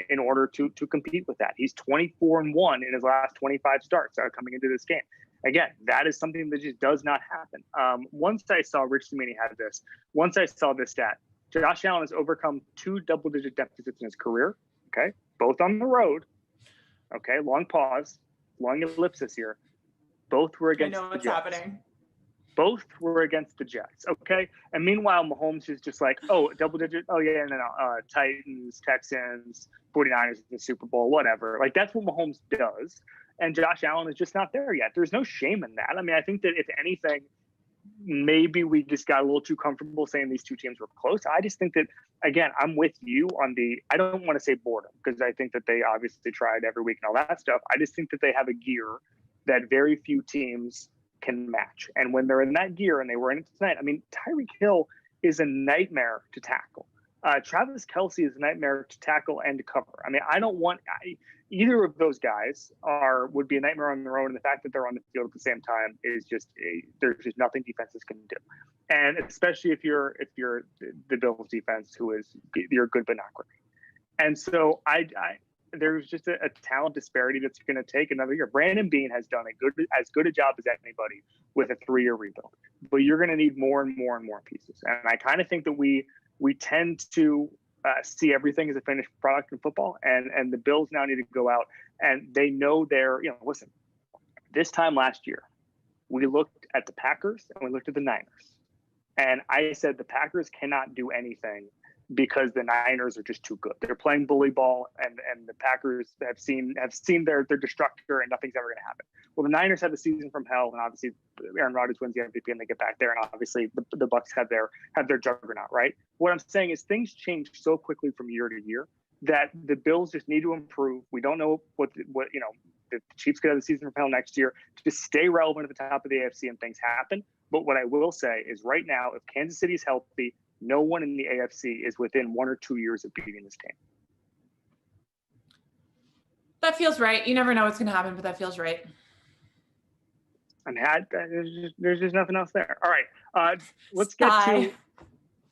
in order to compete with that. He's 24-1 in his last 25 starts coming into this game. Again, that is something that just does not happen. Once I saw Rich Cimini had this, once I saw this stat, Josh Allen has overcome 2 double-digit deficits in his career, okay, both on the road, okay, long pause, long ellipsis here. Both were against I know what's the Jets. happening. Both were against the Jets, okay? And meanwhile, Mahomes is just like, oh, double digit. Oh, yeah, no, Titans, Texans, 49ers, the Super Bowl, whatever. Like, that's what Mahomes does. And Josh Allen is just not there yet. There's no shame in that. I mean, I think that if anything, maybe we just got a little too comfortable saying these two teams were close. I just think that, again, I'm with you on I don't want to say boredom, because I think that they obviously tried every week and all that stuff. I just think that they have a gear that very few teams can match. And when they're in that gear, and they were in it tonight, I mean, Tyreek Hill is a nightmare to tackle. Travis Kelce is a nightmare to tackle and to cover. I mean, I don't want either of those guys would be a nightmare on their own. And the fact that they're on the field at the same time is just there's just nothing defenses can do. And especially if you're the Bills defense, you're good but not great. And so there's just a talent disparity that's going to take another year. Brandon Beane has done as good a job as anybody with a 3-year rebuild, but you're going to need more and more and more pieces. And I kind of think that we tend to see everything as a finished product in football, and the Bills now need to go out, and they know listen, this time last year, we looked at the Packers and we looked at the Niners, and I said the Packers cannot do anything because the Niners are just too good. They're playing bully ball, and the Packers have seen their destructor, and nothing's ever going to happen. Well, the Niners had the season from hell, and obviously Aaron Rodgers wins the MVP, and they get back there, and obviously the BUCS have their juggernaut, right? What I'm saying is things change so quickly from year to year that the Bills just need to improve. We don't know what the Chiefs could have the season from hell next year. Just stay relevant at the top of the AFC, and things happen. But what I will say is right now, if Kansas City is healthy, no one in the AFC is within 1 or 2 years of beating this team. That feels right. You never know what's going to happen, but that feels right. I mean, there's just nothing else there. All right, let's get to.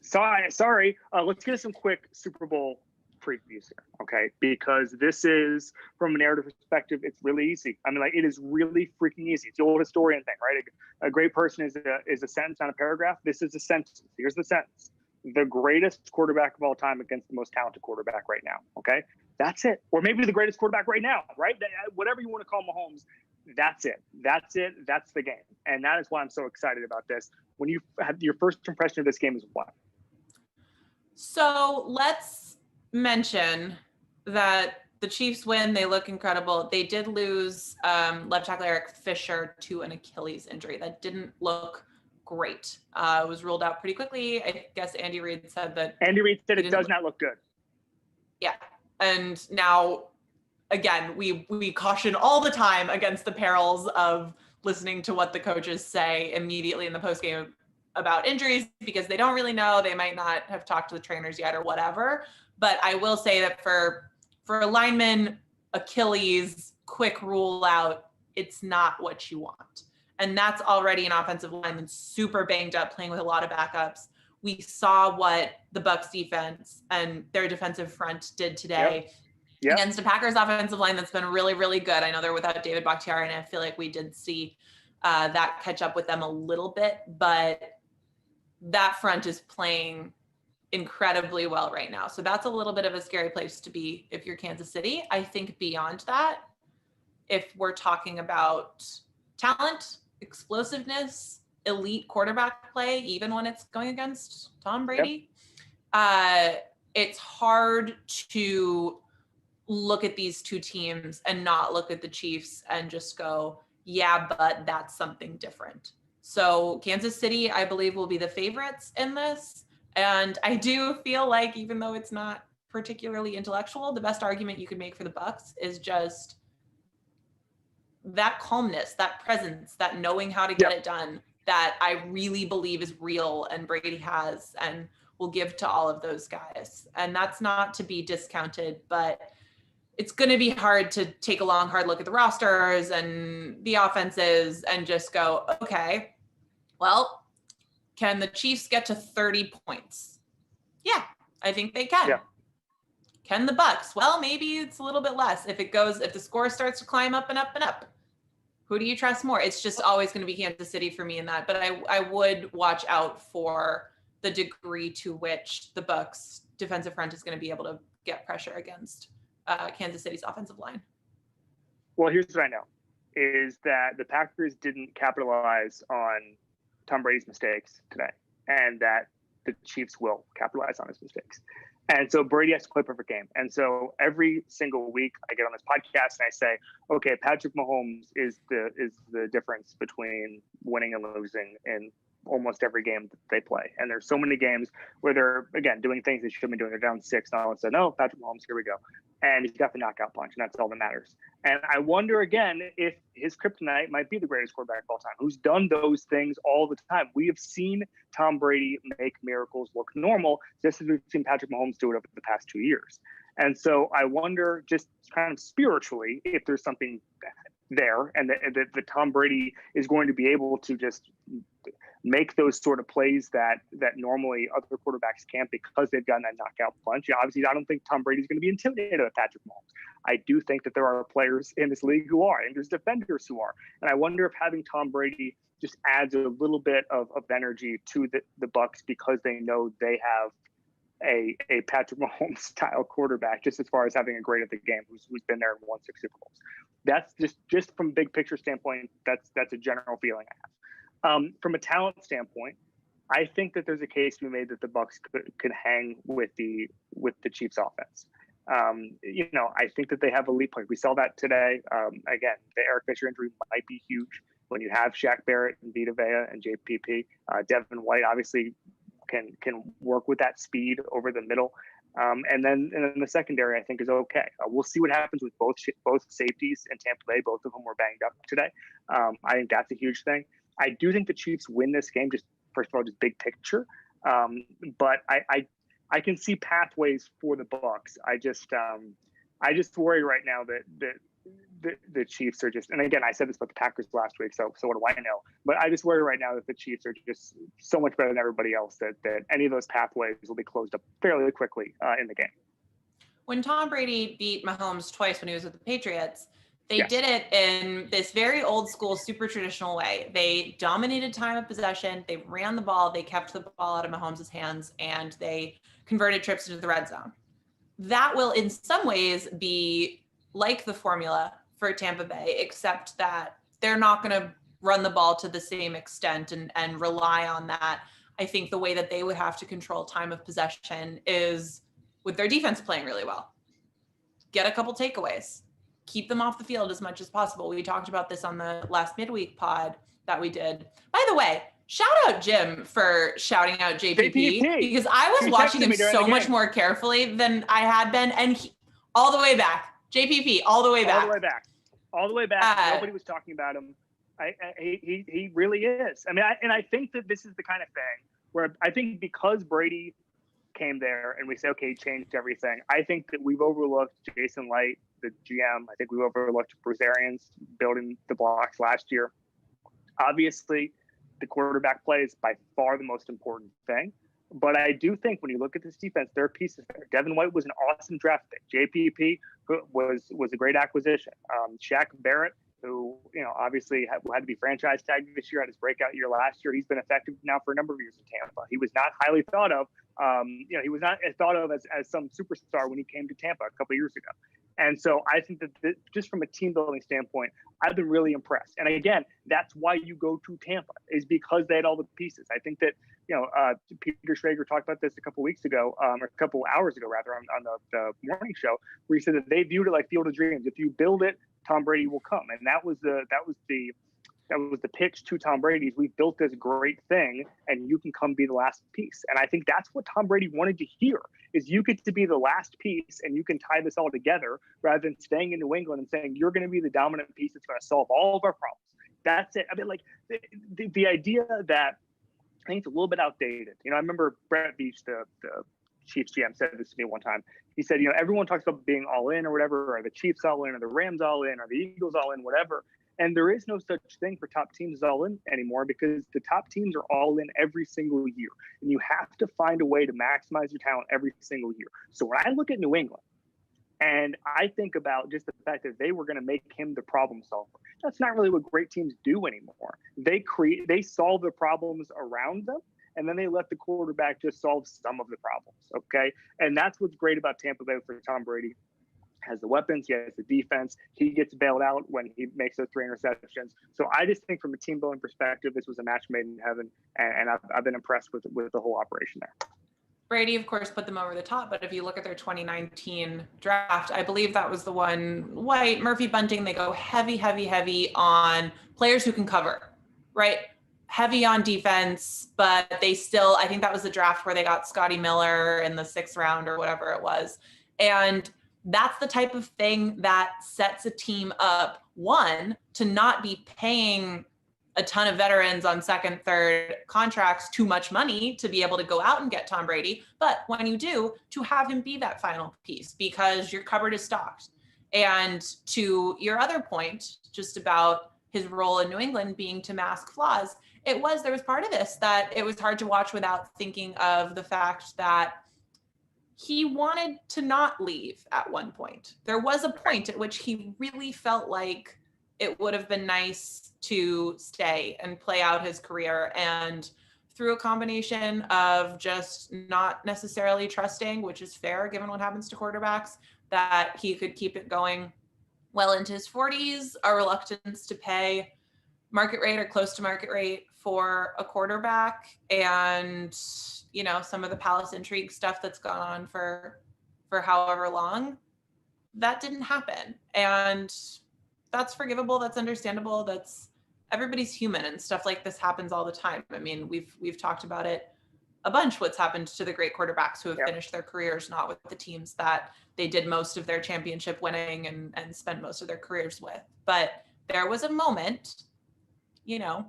Sorry. Let's get some quick Super Bowl previews here, okay? Because this is, from a narrative perspective, it's really easy. I mean, like, it is really freaking easy. It's the old historian thing, right? A great person is a sentence, not a paragraph. This is a sentence. Here's the sentence: the greatest quarterback of all time against the most talented quarterback right now. Okay, that's it. Or maybe the greatest quarterback right now, right? Whatever you want to call Mahomes, that's it. That's it. That's the game. And that is why I'm so excited about this. When you have your first impression of this game is what? So let's mention that the Chiefs win. They look incredible. They did lose left tackle Eric Fisher to an Achilles injury. That didn't look great. It was ruled out pretty quickly. I guess Andy Reid said it does not look good. Yeah. And now, again, we caution all the time against the perils of listening to what the coaches say immediately in the postgame about injuries, because they don't really know. They might not have talked to the trainers yet or whatever. But I will say that for a lineman, Achilles, quick rule out, it's not what you want. And that's already an offensive line that's super banged up, playing with a lot of backups. We saw what the BUCS defense and their defensive front did today against a Packers offensive line that's been really, really good. I know they're without David Bakhtiari, and I feel like we did see that catch up with them a little bit, but that front is playing incredibly well right now. So that's a little bit of a scary place to be if you're Kansas City. I think beyond that, if we're talking about talent, explosiveness, elite quarterback play, even when it's going against Tom Brady, it's hard to look at these two teams and not look at the Chiefs and just go, yeah, but that's something different. So Kansas City, I believe, will be the favorites in this. And I do feel like, even though it's not particularly intellectual, the best argument you could make for the BUCS is just that calmness, that presence, that knowing how to get it done, that I really believe is real and Brady has and will give to all of those guys. And that's not to be discounted, but it's going to be hard to take a long, hard look at the rosters and the offenses and just go, okay, well, can the Chiefs get to 30 points? Yeah, I think they can. Yeah. Can the BUCS? Well, maybe it's a little bit less. If the score starts to climb up and up and up, who do you trust more? It's just always going to be Kansas City for me in that. But I would watch out for the degree to which the BUCS defensive front is going to be able to get pressure against Kansas City's offensive line. Well, here's what I know, is that the Packers didn't capitalize on Tom Brady's mistakes today, and that the Chiefs will capitalize on his mistakes. And so Brady has to play a perfect game. And so every single week I get on this podcast and I say, okay, Patrick Mahomes is the difference between winning and losing in almost every game that they play. And there's so many games where they're, again, doing things they shouldn't be doing. They're down 6, and all of a sudden, no, Patrick Mahomes, here we go. And he's got the knockout punch, and that's all that matters. And I wonder, again, if his kryptonite might be the greatest quarterback of all time, who's done those things all the time. We have seen Tom Brady make miracles look normal, just as we've seen Patrick Mahomes do it over the past 2 years. And so I wonder, just kind of spiritually, if there's something there, and that Tom Brady is going to be able to just make those sort of plays that normally other quarterbacks can't, because they've gotten that knockout punch. Obviously, I don't think Tom Brady's going to be intimidated by Patrick Mahomes. I do think that there are players in this league who are, and there's defenders who are. And I wonder if having Tom Brady just adds a little bit of energy to the Bucs, because they know they have a Patrick Mahomes style quarterback, just as far as having a great at the game who's been there and won 6 Super Bowls. That's just from big picture standpoint, that's a general feeling I have. From a talent standpoint, I think that there's a case to be made that the Bucs could hang with the Chiefs offense. I think that they have elite players. We saw that today. Again, the Eric Fisher injury might be huge when you have Shaq Barrett and Vita Vea and JPP. Devin White obviously can work with that speed over the middle. And then the secondary, I think, is okay. We'll see what happens with both safeties in Tampa Bay. Both of them were banged up today. I think that's a huge thing. I do think the Chiefs win this game, just first of all, just big picture. But I can see pathways for the Bucs. I just worry right now that the Chiefs are just, and again, I said this about the Packers last week, so what do I know? But I just worry right now that the Chiefs are just so much better than everybody else that any of those pathways will be closed up fairly quickly in the game. When Tom Brady beat Mahomes twice when he was with the Patriots, they Yes. did it in this very old school, super traditional way. They dominated time of possession. They ran the ball. They kept the ball out of Mahomes' hands, and they converted trips into the red zone. That will, in some ways, be like the formula for Tampa Bay, except that they're not going to run the ball to the same extent and rely on that. I think the way that they would have to control time of possession is with their defense playing really well. Get a couple takeaways. Keep them off the field as much as possible. We talked about this on the last midweek pod that we did. By the way, shout out Jim for shouting out JPP, because I was watching him so much more carefully than I had been. And all the way back, JPP, all the way back. All the way back. Nobody was talking about him. He really is. I mean, I think that this is the kind of thing where I think because Brady came there and we say, okay, he changed everything. I think that we've overlooked Jason Light, the GM. I think we've overlooked Bruce Arians building the blocks last year. Obviously, the quarterback play is by far the most important thing. But I do think when you look at this defense, there are pieces there. Devin White was an awesome draft pick. JPP was a great acquisition. Shaq Barrett, who obviously had to be franchise tagged this year, had his breakout year last year. He's been effective now for a number of years in Tampa. He was not highly thought of. He was not thought of as some superstar when he came to Tampa a couple of years ago. And so I think that just from a team building standpoint, I've been really impressed. And again, that's why you go to Tampa, is because they had all the pieces. I think that, Peter Schrager talked about this a couple weeks ago, or a couple hours ago, rather, on the morning show, where he said that they viewed it like Field of Dreams. If you build it, Tom Brady will come. And that was the pitch to Tom Brady. We built this great thing, and you can come be the last piece. And I think that's what Tom Brady wanted to hear, is you get to be the last piece and you can tie this all together, rather than staying in New England and saying you're going to be the dominant piece that's going to solve all of our problems. That's it. I mean, like the idea that I think it's a little bit outdated. I remember Brett Beach, the Chiefs GM, said this to me one time. He said, everyone talks about being all in or whatever, or the Chiefs all in, or the Rams all in, or the Eagles all in, whatever. And there is no such thing for top teams all in anymore, because the top teams are all in every single year. And you have to find a way to maximize your talent every single year. So when I look at New England and I think about just the fact that they were going to make him the problem solver, that's not really what great teams do anymore. They solve the problems around them, and then they let the quarterback just solve some of the problems. Okay. And that's what's great about Tampa Bay for Tom Brady. has the weapons, he has the defense. He gets bailed out when he makes those 3 interceptions. So I just think from a team building perspective, this was a match made in heaven, and I've been impressed with the whole operation there. Brady, of course, put them over the top, but if you look at their 2019 draft, I believe that was the one, White, Murphy, Bunting, they go heavy, heavy, heavy on players who can cover, right? Heavy on defense, but they still, I think that was the draft where they got Scotty Miller in the 6th round or whatever it was. And that's the type of thing that sets a team up, one, to not be paying a ton of veterans on 2nd, 3rd contracts too much money to be able to go out and get Tom Brady. But when you do, to have him be that final piece because your cupboard is stocked. And to your other point, just about his role in New England being to mask flaws, there was part of this that it was hard to watch without thinking of the fact that he wanted to not leave at one point. There was a point at which he really felt like it would have been nice to stay and play out his career. And through a combination of just not necessarily trusting, which is fair given what happens to quarterbacks, that he could keep it going well into his 40s, a reluctance to pay market rate or close to market rate for a quarterback, and you know, some of the palace intrigue stuff that's gone on for however long, that didn't happen. And that's forgivable, that's understandable, that's, everybody's human, and stuff like this happens all the time. I mean, we've talked about it a bunch, what's happened to the great quarterbacks who have finished their careers not with the teams that they did most of their championship winning and spent most of their careers with. But there was a moment, you know,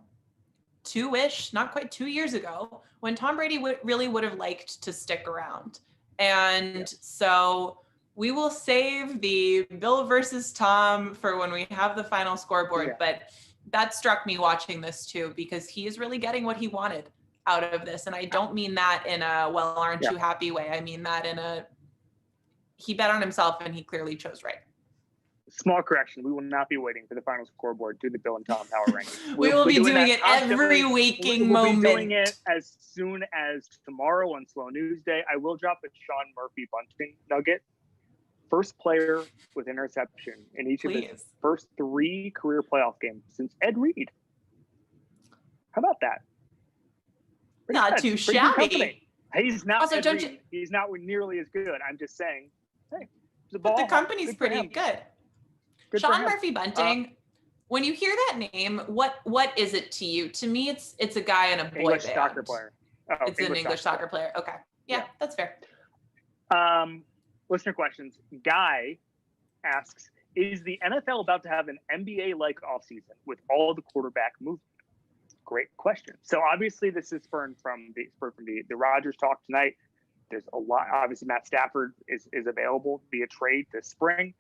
2-ish, not quite 2 years ago, when Tom Brady really would have liked to stick around. And so we will save the Bill versus Tom for when we have the final scoreboard. But that struck me watching this too, because he is really getting what he wanted out of this. And I don't mean that in a, well, aren't you happy way. I mean that in a, he bet on himself and he clearly chose right. Small correction. We will not be waiting for the final scoreboard to do the Bill and Tom power rankings. We will be doing it every waking moment. We'll be doing it as soon as tomorrow on Slow News Day. I will drop a Sean Murphy Bunting nugget. First player with interception in each of his first 3 career playoff games since Ed Reed. How about that? Not too shabby. He's not. Also, don't you? He's not nearly as good. I'm just saying. Hey, the company's pretty good. Sean Murphy Bunting. When you hear that name, what is it to you? To me, it's a guy in a boy English band. Soccer player. Oh, it's an English soccer player. Okay, yeah, that's fair. Listener questions. Guy asks, is the NFL about to have an NBA-like offseason with all the quarterback movement? Great question. So obviously this is spurred from the Rodgers talk tonight. There's a lot. Obviously Matt Stafford is available via trade this spring.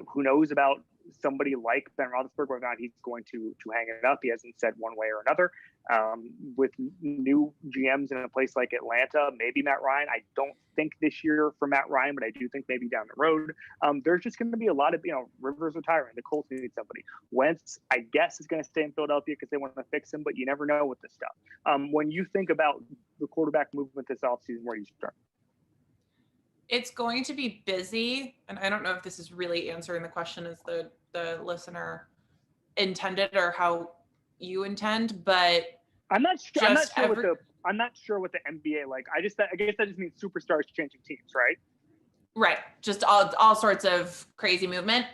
Who knows about somebody like Ben Roethlisberger, whether or not he's going to hang it up. He hasn't said one way or another. With new GMs in a place like Atlanta, maybe Matt Ryan. I don't think this year for Matt Ryan, but I do think maybe down the road. There's just going to be a lot of, Rivers retiring. The Colts need somebody. Wentz, I guess, is going to stay in Philadelphia because they want to fix him, but you never know with this stuff. When you think about the quarterback movement this offseason, where do you start? It's going to be busy, and I don't know if this is really answering the question as the listener intended or how you intend, but I'm not sure what the NBA like. I guess that just means superstars changing teams, right? Right, just all sorts of crazy movement.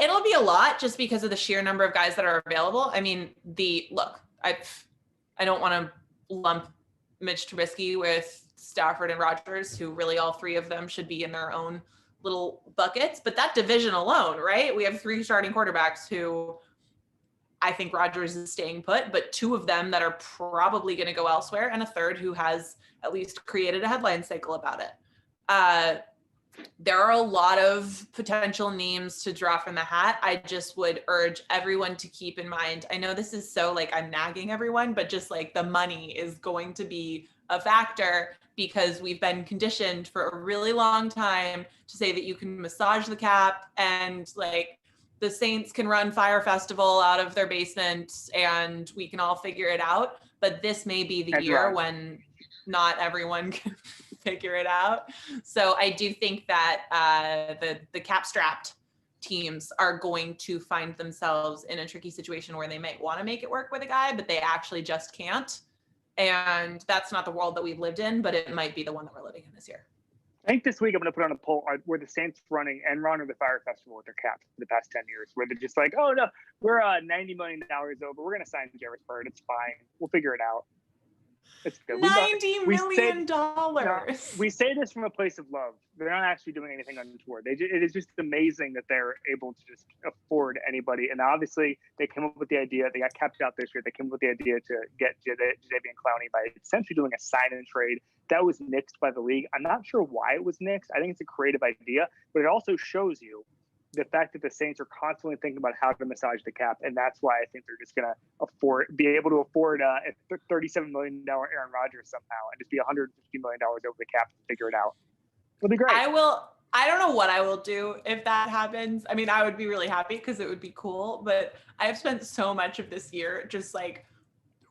It'll be a lot just because of the sheer number of guys that are available. I mean, I don't want to lump Mitch Trubisky with Stafford and Rodgers, who really all 3 of them should be in their own little buckets. But that division alone, right? We have 3 starting quarterbacks who I think Rodgers is staying put, but 2 of them that are probably going to go elsewhere, and a third who has at least created a headline cycle about it. There are a lot of potential names to draw from the hat. I just would urge everyone to keep in mind. I know this is so I'm nagging everyone, but just the money is going to be a factor because we've been conditioned for a really long time to say that you can massage the cap and the Saints can run Fire Festival out of their basement and we can all figure it out. But this may be the year when not everyone can. figure it out. So I do think that the cap-strapped teams are going to find themselves in a tricky situation where they might want to make it work with a guy, but they actually just can't. And that's not the world that we've lived in, but it might be the one that we're living in this year. I think this week I'm going to put on a poll: were the Saints running Enron or the Fire Festival with their cap for the past 10 years? Where they're just like, oh no, we're $90 million over. We're going to sign Jarvis Bird. It's fine. We'll figure it out. It's good. $90 million. We say this from a place of love. They're not actually doing anything untoward. It is just amazing that they're able to just afford anybody. And obviously, they came up with the idea. They got kept out this year. They came up with the idea to get Jadeveon Clowney by essentially doing a sign-and trade. That was nixed by the league. I'm not sure why it was nixed. I think it's a creative idea, but it also shows you the fact that the Saints are constantly thinking about how to massage the cap, and that's why I think they're just going to be able to afford a $37 million Aaron Rodgers somehow, and just be $150 million over the cap and figure it out. It'll be great. I don't know what I will do if that happens. I mean, I would be really happy because it would be cool, but I've spent so much of this year just like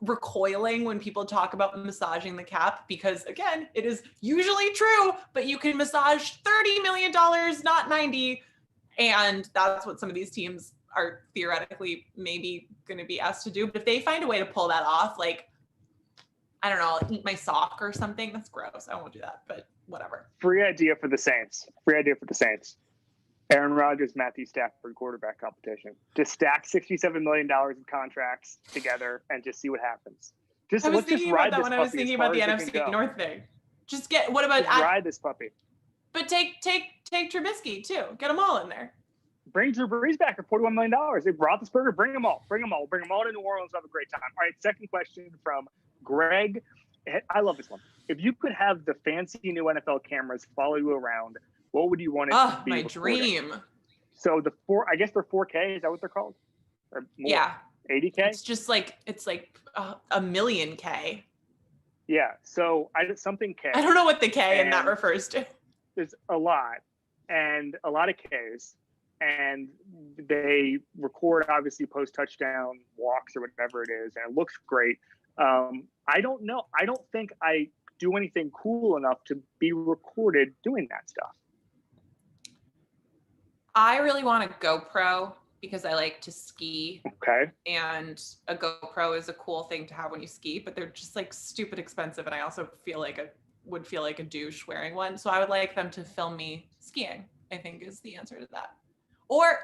recoiling when people talk about massaging the cap, because again, it is usually true, but you can massage $30 million, not 90. And that's what some of these teams are theoretically maybe going to be asked to do. But if they find a way to pull that off, like, I don't know, I'll eat my sock or something. That's gross. I won't do that, but whatever. Free idea for the Saints. Aaron Rodgers, Matthew Stafford quarterback competition. Just stack $67 million in contracts together and just see what happens. I was thinking about that when I was thinking about the NFC North thing. Just ride this puppy. But take Trubisky too. Get them all in there. Bring Drew Brees back for $41 million. If Roethlisberger, bring them all. Bring them all to New Orleans. Have a great time. All right, second question from Greg. I love this one. If you could have the fancy new NFL cameras follow you around, what would you want it to be? My dream. So I guess they're 4K. Is that what they're called? Or more? Yeah. 80K? It's like a million K. Yeah. So something K. I don't know what the K in that refers to. There's a lot of Ks, and they record obviously post touchdown walks or whatever it is, and it looks great. I don't know. I don't think I do anything cool enough to be recorded doing that stuff. I really want a GoPro because I like to ski. Okay. And a GoPro is a cool thing to have when you ski, but they're just like stupid expensive, and I also would feel like a douche wearing one. So I would like them to film me skiing, I think is the answer to that. Or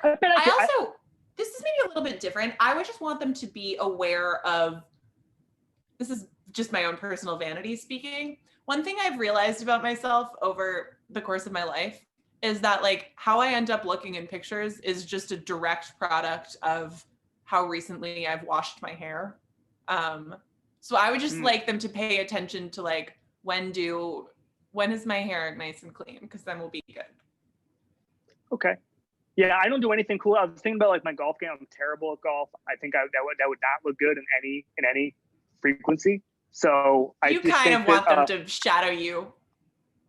this is maybe a little bit different. I would just want them to be aware of, this is just my own personal vanity speaking. One thing I've realized about myself over the course of my life is that like how I end up looking in pictures is just a direct product of how recently I've washed my hair. So I would just like them to pay attention to like, when is my hair nice and clean? Because then we'll be good. Okay. Yeah, I don't do anything cool. I was thinking about like my golf game. I'm terrible at golf. I think that would not look good in any frequency. So you kind of want them to shadow you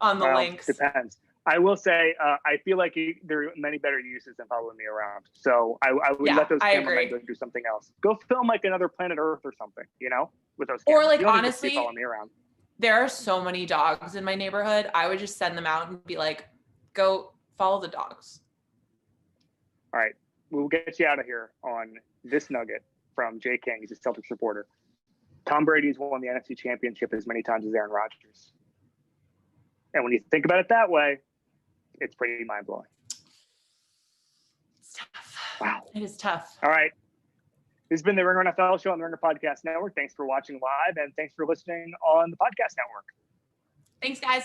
on the links. Depends. I will say I feel like there are many better uses than following me around. So I would let those cameramen go do something else. Go film like another planet Earth or something, with those cameras. Or like honestly, follow me around. There are so many dogs in my neighborhood. I would just send them out and be like, go follow the dogs. All right. We'll get you out of here on this nugget from Jay King. He's a Celtics reporter. Tom Brady's won the NFC Championship as many times as Aaron Rodgers. And when you think about it that way, it's pretty mind-blowing. It's tough. Wow. It is tough. All right. This has been the Ringer NFL show on the Ringer Podcast Network. Thanks for watching live, and thanks for listening on the Podcast Network. Thanks, guys.